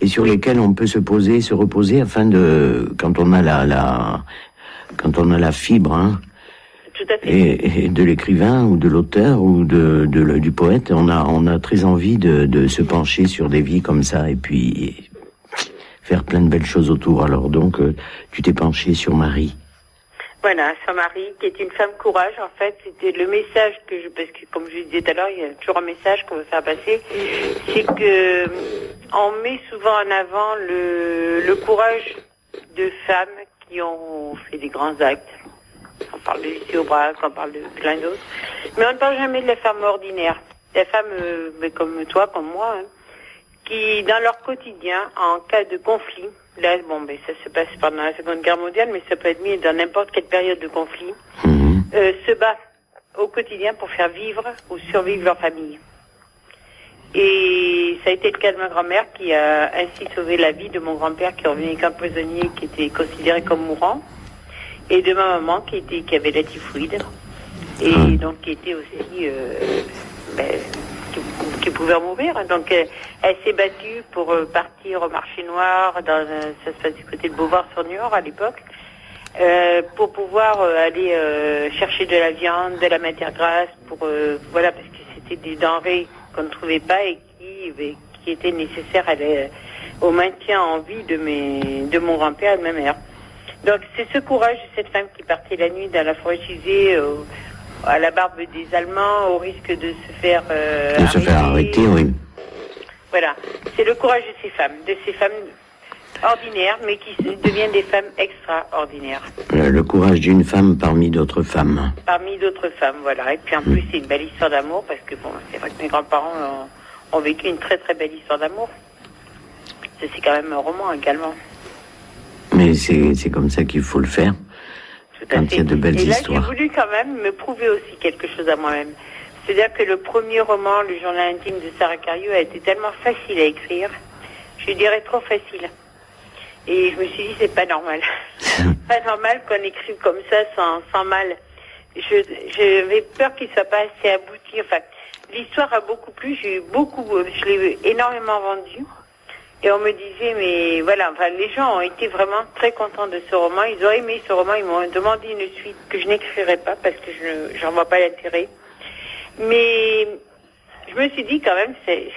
et sur lesquelles on peut se reposer, afin de, quand on a la fibre, hein, tout à fait. et de l'écrivain, ou de l'auteur, ou du poète, on a très envie de se pencher sur des vies comme ça, et puis... faire plein de belles choses autour. Alors donc, tu t'es penché sur Marie. Voilà, sur Marie, qui est une femme courage. En fait, c'était le message parce que comme je disais tout à l'heure, il y a toujours un message qu'on veut faire passer. C'est que on met souvent en avant le courage de femmes qui ont fait des grands actes. On parle de Lucie Aubrac, on parle de plein d'autres. Mais on ne parle jamais de la femme ordinaire. La femme, comme toi, comme moi, hein, qui, dans leur quotidien, en cas de conflit, là, ça se passe pendant la Seconde Guerre mondiale, mais ça peut être mis dans n'importe quelle période de conflit, se bat au quotidien pour faire vivre ou survivre leur famille. Et ça a été le cas de ma grand-mère qui a ainsi sauvé la vie de mon grand-père qui est revenu comme prisonnier, qui était considéré comme mourant, et de ma maman qui avait la typhoïde, et donc qui était aussi... qui pouvait mourir. Donc elle s'est battue pour partir au marché noir, ça se passe du côté de Beauvoir-sur-Niort à l'époque, pour pouvoir aller chercher de la viande, de la matière grasse, parce que c'était des denrées qu'on ne trouvait pas et qui étaient nécessaires au maintien en vie de mon grand-père et de ma mère. Donc c'est ce courage de cette femme qui partait la nuit dans la forêt gisée, à la barbe des Allemands, au risque de se faire arrêter, oui. Voilà, c'est le courage de ces femmes ordinaires, mais qui deviennent des femmes extraordinaires. Le courage d'une femme parmi d'autres femmes. Parmi d'autres femmes, voilà. Et puis en plus, c'est une belle histoire d'amour, parce que c'est vrai que mes grands-parents ont vécu une très très belle histoire d'amour. C'est quand même un roman également. Mais c'est comme ça qu'il faut le faire. Quand il y a de belles histoires. Et là, j'ai voulu quand même me prouver aussi quelque chose à moi-même. C'est-à-dire que le premier roman, Le journal intime de Sarah Carieux, a été tellement facile à écrire, je dirais trop facile. Et je me suis dit, c'est pas normal. Pas normal qu'on écrive comme ça sans mal. J'avais peur qu'il soit pas assez abouti. Enfin, l'histoire a beaucoup plu, je l'ai énormément vendu. Et on me disait, mais voilà, les gens ont été vraiment très contents de ce roman. Ils ont aimé ce roman, ils m'ont demandé une suite que je n'écrirai pas parce que j'en vois pas l'intérêt. Mais je me suis dit quand même, il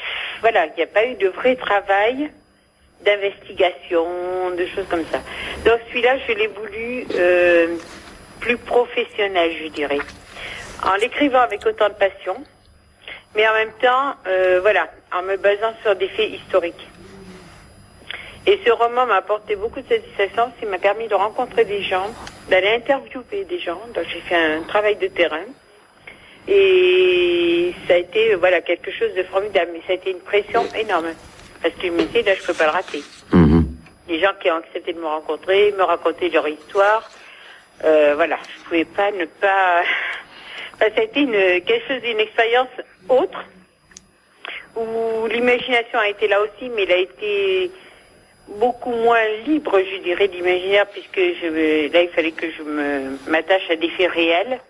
n'y a pas eu de vrai travail d'investigation, de choses comme ça. Donc celui-là, je l'ai voulu plus professionnel, je dirais. En l'écrivant avec autant de passion, mais en même temps, en me basant sur des faits historiques. Et ce roman m'a apporté beaucoup de satisfaction, il m'a permis de rencontrer des gens, d'aller interviewer des gens. Donc j'ai fait un travail de terrain. Et ça a été quelque chose de formidable. Mais ça a été une pression énorme. Parce que je me disais, là, je peux pas le rater. Les gens qui ont accepté de me rencontrer, me raconter leur histoire, voilà, je pouvais pas ne pas... Enfin, ça a été quelque chose d'une expérience autre, où l'imagination a été là aussi, mais elle a été beaucoup moins libre, je dirais, d'imaginaire, puisque là, il fallait que je m'attache à des faits réels.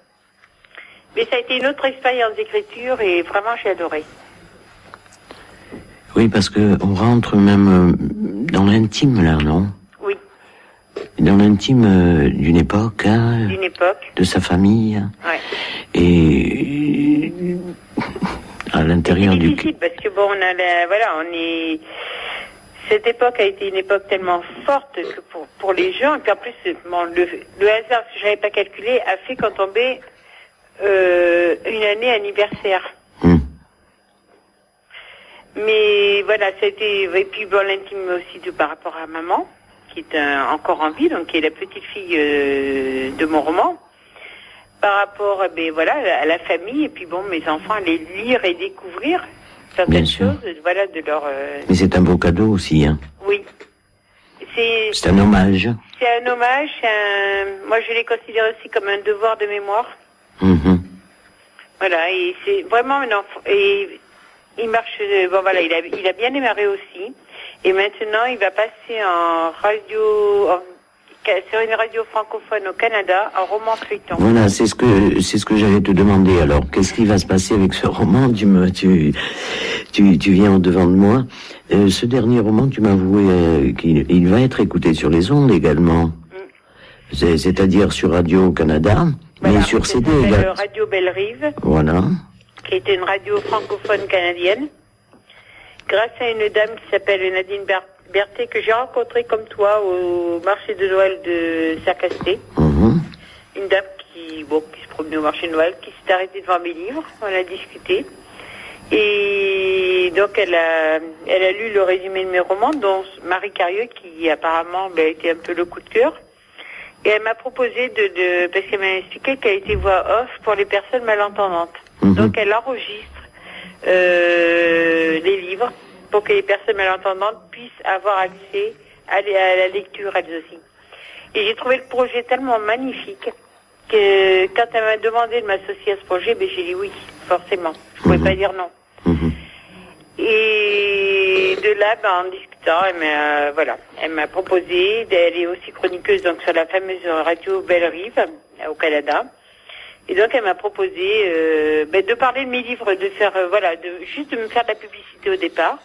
Mais ça a été une autre expérience d'écriture, et vraiment, j'ai adoré. Oui, parce que on rentre même dans l'intime, là, non? Oui. Dans l'intime d'une époque, hein, d'une époque. De sa famille. Ouais. Et à l'intérieur du... C'est difficile, parce que bon, cette époque a été une époque tellement forte que pour les gens, et puis en plus, bon, le hasard, si je n'avais pas calculé, a fait qu'en tombait une année anniversaire. Mais voilà, c'était... Et puis bon, l'intime aussi par rapport à maman, qui est encore en vie, donc qui est la petite fille de mon roman. Par rapport à la famille, et puis bon, mes enfants allaient lire et découvrir certaines choses, voilà, de leur... Mais c'est un beau cadeau aussi, hein. Oui. C'est un hommage. C'est un hommage, moi je les considère aussi comme un devoir de mémoire. Voilà, et c'est vraiment un enfant, et il marche, bon voilà, il a bien démarré aussi, et maintenant il va passer en radio... sur une radio francophone au Canada, un roman feuilleton. Voilà, c'est ce que j'allais te demander. Alors, qu'est-ce qui va se passer avec ce roman? Tu viens au devant de moi. Ce dernier roman, tu m'as avoué qu'il va être écouté sur les ondes également. C'est-à-dire sur Radio Canada, voilà, mais sur CD également. Radio Belle-Rive. Voilà. Qui était une radio francophone canadienne. Grâce à une dame qui s'appelle Nadine Berthet, que j'ai rencontrée comme toi au marché de Noël de Sercasté. Une dame qui se promenait au marché de Noël, qui s'est arrêtée devant mes livres. On a discuté. Et donc elle a lu le résumé de mes romans, dont Marie Carieux, qui apparemment a été un peu le coup de cœur. Et elle m'a proposé parce qu'elle m'a expliqué qu'elle était voix off pour les personnes malentendantes. Donc elle enregistre les livres pour que les personnes malentendantes puissent avoir accès à la lecture elles aussi. Et j'ai trouvé le projet tellement magnifique que quand elle m'a demandé de m'associer à ce projet, j'ai dit oui, forcément. Je pouvais pas dire non. Et de là, en discutant, elle m'a proposé, elle est aussi chroniqueuse donc sur la fameuse radio Belle-Rive au Canada. Et donc elle m'a proposé de parler de mes livres, de faire juste de me faire de la publicité au départ.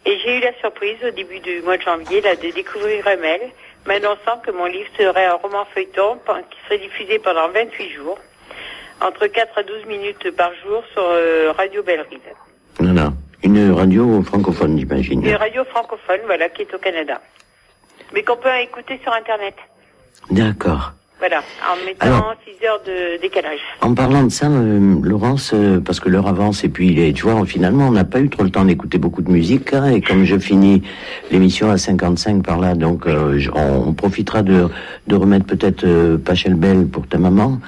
Et j'ai eu la surprise au début du mois de janvier de découvrir un mail m'annonçant que mon livre serait un roman feuilleton qui serait diffusé pendant 28 jours, entre 4 à 12 minutes par jour sur Radio Belle-Rive. Voilà. Une radio francophone, j'imagine. Une radio francophone, voilà, qui est au Canada. Mais qu'on peut écouter sur Internet. D'accord. Voilà, en mettant 6 heures de décalage. En parlant de ça, Laurence, parce que l'heure avance et puis, tu vois, finalement, on n'a pas eu trop le temps d'écouter beaucoup de musique, hein, et comme je finis l'émission à 55 par là, donc on profitera de remettre peut-être Pachelbel pour ta maman.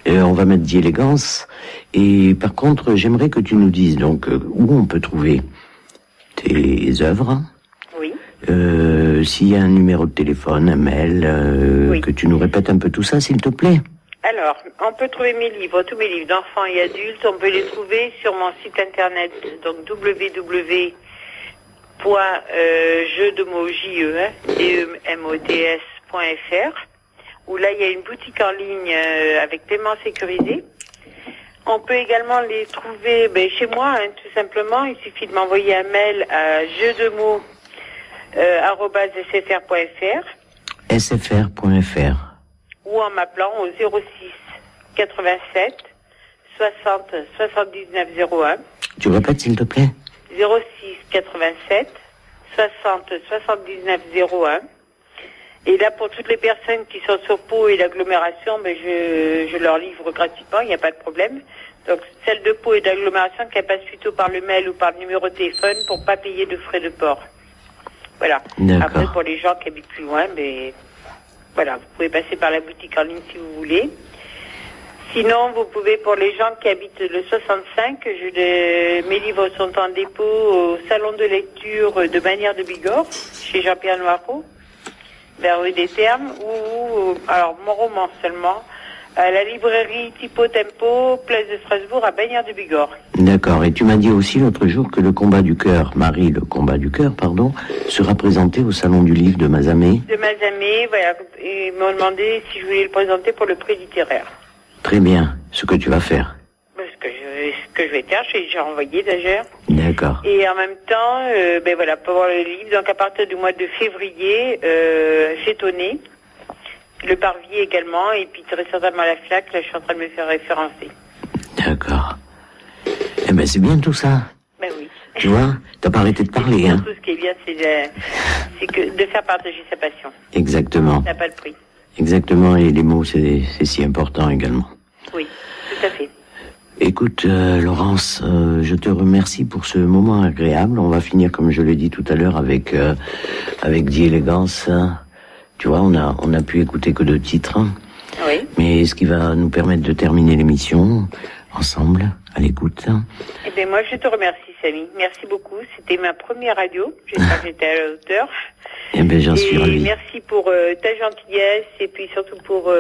On va mettre d'élégance. Et par contre, j'aimerais que tu nous dises donc où on peut trouver tes œuvres. Oui. S'il y a un numéro de téléphone, un mail, oui. Que tu nous répètes un peu tout ça, s'il te plaît. Alors, on peut trouver mes livres, tous mes livres d'enfants et adultes, on peut les trouver sur mon site internet, donc www.jeuxdemots.fr, où là il y a une boutique en ligne avec paiement sécurisé. On peut également les trouver chez moi, tout simplement. Il suffit de m'envoyer un mail à jeuxdemots@sfr.fr. sfr.fr. Ou en m'appelant au 06 87 60 79 01. Tu répètes, s'il te plaît? 06 87 60 79 01. Et là, pour toutes les personnes qui sont sur Pau et l'agglomération, je leur livre gratuitement, il n'y a pas de problème. Donc, celles de Pau et d'agglomération, qu'elles passent plutôt par le mail ou par le numéro de téléphone pour pas payer de frais de port. Voilà. Après, pour les gens qui habitent plus loin, voilà, vous pouvez passer par la boutique en ligne si vous voulez. Sinon, vous pouvez, pour les gens qui habitent le 65, mes livres sont en dépôt au salon de lecture de Bagnères de Bigorre, chez Jean-Pierre Noireau. vers rue des Thermes, ou alors mon roman seulement, à la librairie Typo Tempo, place de Strasbourg, à Bagnères-de-Bigorre. D'accord. Et tu m'as dit aussi l'autre jour que le combat du cœur, Marie, le combat du cœur, pardon, sera présenté au Salon du Livre de Mazamet. De Mazamet, voilà. Ils m'ont demandé si je voulais le présenter pour le prix littéraire. Très bien. Ce que tu vas faire. Ce que je vais faire, j'ai déjà envoyé d'ailleurs. D'accord. Et en même temps, voilà, pour voir le livre, donc à partir du mois de février, chez Tonnet, le Parvis également, et puis très certainement la FLAC, là je suis en train de me faire référencer. D'accord. Eh ben c'est bien tout ça. Ben oui. Tu vois, t'as pas arrêté de parler, hein. Tout ce qui est bien, c'est que de faire partager sa passion. Exactement. Ça n'a pas de prix. Exactement, et les mots, c'est si important également. Oui, tout à fait. Écoute, Laurence, je te remercie pour ce moment agréable. On va finir, comme je l'ai dit tout à l'heure, avec The Elegance. Tu vois, on a pu écouter que 2 titres. Oui. Mais ce qui va nous permettre de terminer l'émission ensemble, à l'écoute. Eh bien, moi, je te remercie, Samy. Merci beaucoup. C'était ma première radio. J'espère que j'étais à la hauteur. Eh bien, j'en suis ravi. Et merci pour ta gentillesse et puis surtout pour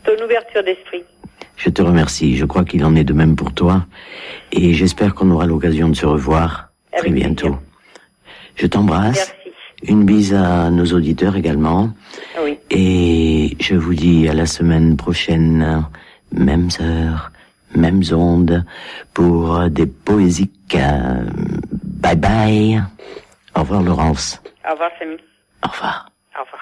ton ouverture d'esprit. Je te remercie. Je crois qu'il en est de même pour toi. Et j'espère qu'on aura l'occasion de se revoir très bientôt. Plaisir. Je t'embrasse. Merci. Une bise à nos auditeurs également. Oui. Et je vous dis à la semaine prochaine, mêmes heures, mêmes ondes, pour des poésiques. Bye bye. Au revoir Laurence. Au revoir, Samy. Au revoir. Au revoir.